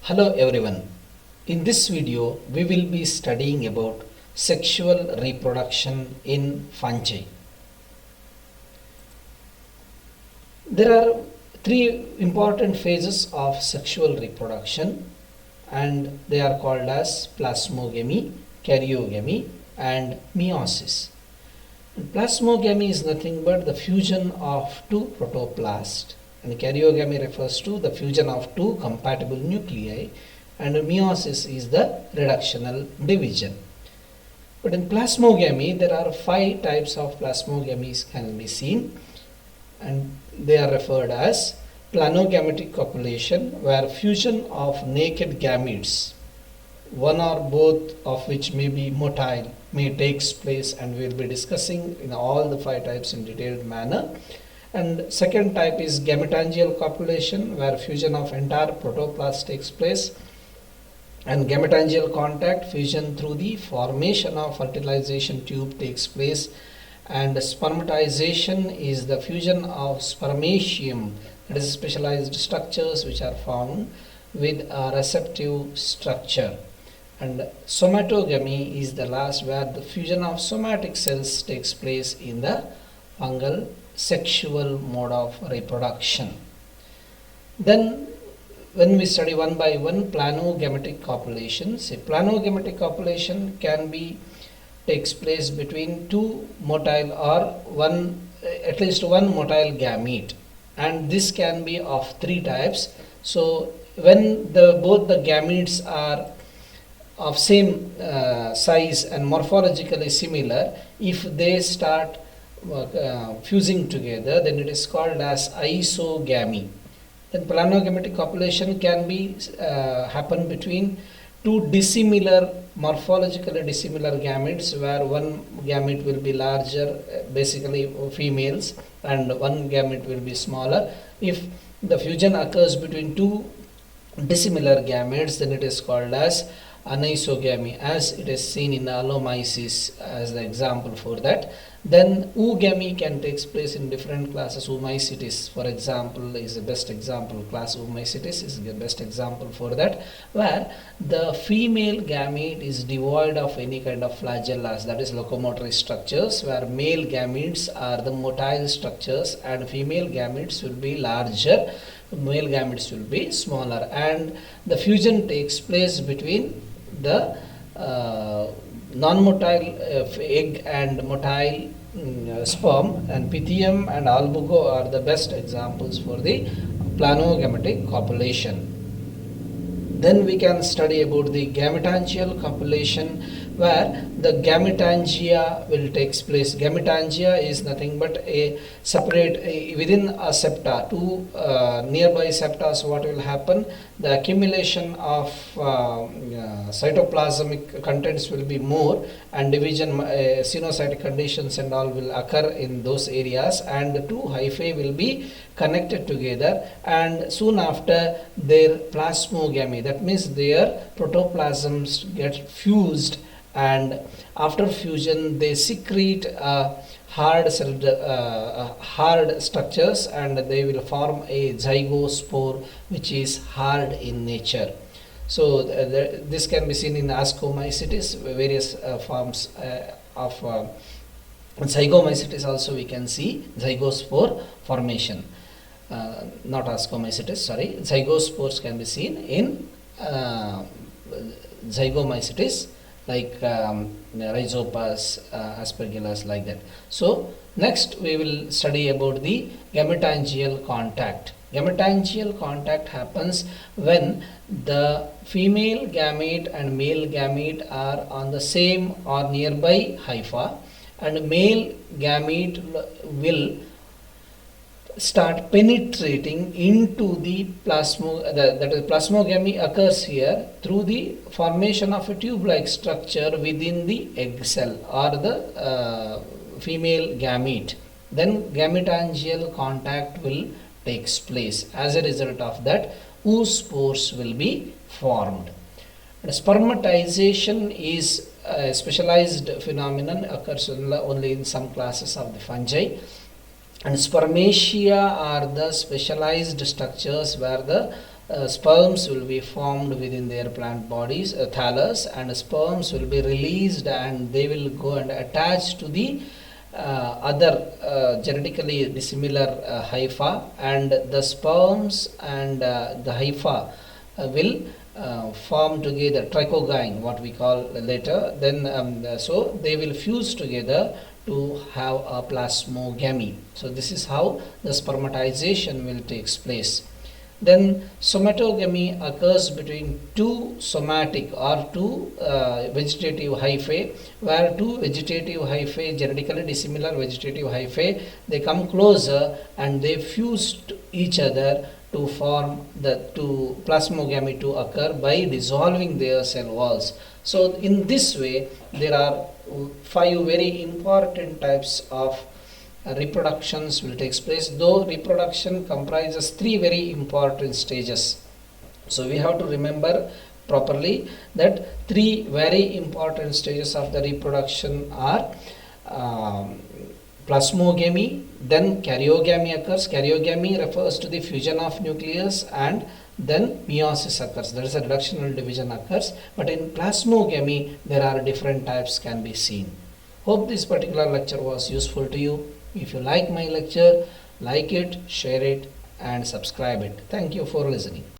Hello everyone. In this video, we will be studying about sexual reproduction in fungi. There are three important phases of sexual reproduction and they are called as plasmogamy, karyogamy and meiosis. And plasmogamy is nothing but the fusion of two protoplasts, and karyogamy refers to the fusion of two compatible nuclei, and meiosis is the reductional division. But in plasmogamy there are 5 types of plasmogamies can be seen, and they are referred as planogametic copulation, where fusion of naked gametes, one or both of which may be motile, may takes place, and we will be discussing in all the 5 types in detailed manner. And second type is gametangial copulation, where fusion of entire protoplast takes place, and gametangial contact, fusion through the formation of fertilization tube takes place, and spermatization is the fusion of spermatium, that is specialized structures which are found with a receptive structure. And somatogamy is the last, where the fusion of somatic cells takes place in the fungal sexual mode of reproduction. Then when we study one by one planogametic copulations, a planogametic copulation can be takes place between two motile or at least one motile gamete, and this can be of 3 types. So when both the gametes are of same size and morphologically similar, if they start fusing together, then it is called as isogamy. Then planogametic copulation can be happen between two morphologically dissimilar gametes, where one gamete will be larger, basically females, and one gamete will be smaller. If the fusion occurs between two dissimilar gametes, then it is called as anisogamy, as it is seen in allomyces as the example for that. Then oogamy can take place in different classes. Oomycetes, for example, is the best example. Class Oomycetes is the best example for that, where the female gamete is devoid of any kind of flagellas, that is locomotory structures, where male gametes are the motile structures and female gametes will be larger, male gametes will be smaller, and the fusion takes place between the non-motile egg and motile sperm, and pythium and albugo are the best examples for the planogametic copulation. Then we can study about the gametangial copulation, where the gametangia will take place. Gametangia is nothing but a separate within a septa, two nearby septas. What will happen? The accumulation of cytoplasmic contents will be more, and division, xenocytic conditions and all will occur in those areas, and the two hyphae will be connected together, and soon after their plasmogamy, that means their protoplasms get fused, and after fusion they secrete hard structures, and they will form a zygospore which is hard in nature. So this can be seen in ascomycetes, various forms of zygomycetes also we can see zygospore formation. Not ascomycetes, sorry, zygospores can be seen in zygomycetes, like Rhizopas, Aspergillus, like that. So next we will study about the gametangial contact. Gametangial contact happens when the female gamete and male gamete are on the same or nearby hypha, and male gamete will start penetrating into the that is plasmogamy occurs here through the formation of a tube-like structure within the egg cell or the female gamete. Then gametangial contact will takes place. As a result of that, oospores will be formed. And spermatization is a specialized phenomenon, occurs only in some classes of the fungi. And spermatia are the specialized structures where the sperms will be formed within their plant bodies, thallus, and sperms will be released and they will go and attach to the other genetically dissimilar hypha, and the sperms and the hypha will form together trichogyne, what we call later. Then so they will fuse together to have a plasmogamy. So this is how the spermatization will takes place. Then somatogamy occurs between two somatic or two vegetative hyphae, where two vegetative hyphae, genetically dissimilar vegetative hyphae, they come closer and they fuse to each other to form the to plasmogamy to occur by dissolving their cell walls. So in this way there are 5 very important types of reproductions will take place, though reproduction comprises 3 very important stages. So we have to remember properly that 3 very important stages of the reproduction are plasmogamy, then karyogamy occurs. Karyogamy refers to the fusion of nucleus, and then meiosis occurs, that is a reductional division occurs. But in plasmogamy there are different types can be seen. Hope this particular lecture was useful to you. If you like my lecture, like it, share it and subscribe it. Thank you for listening.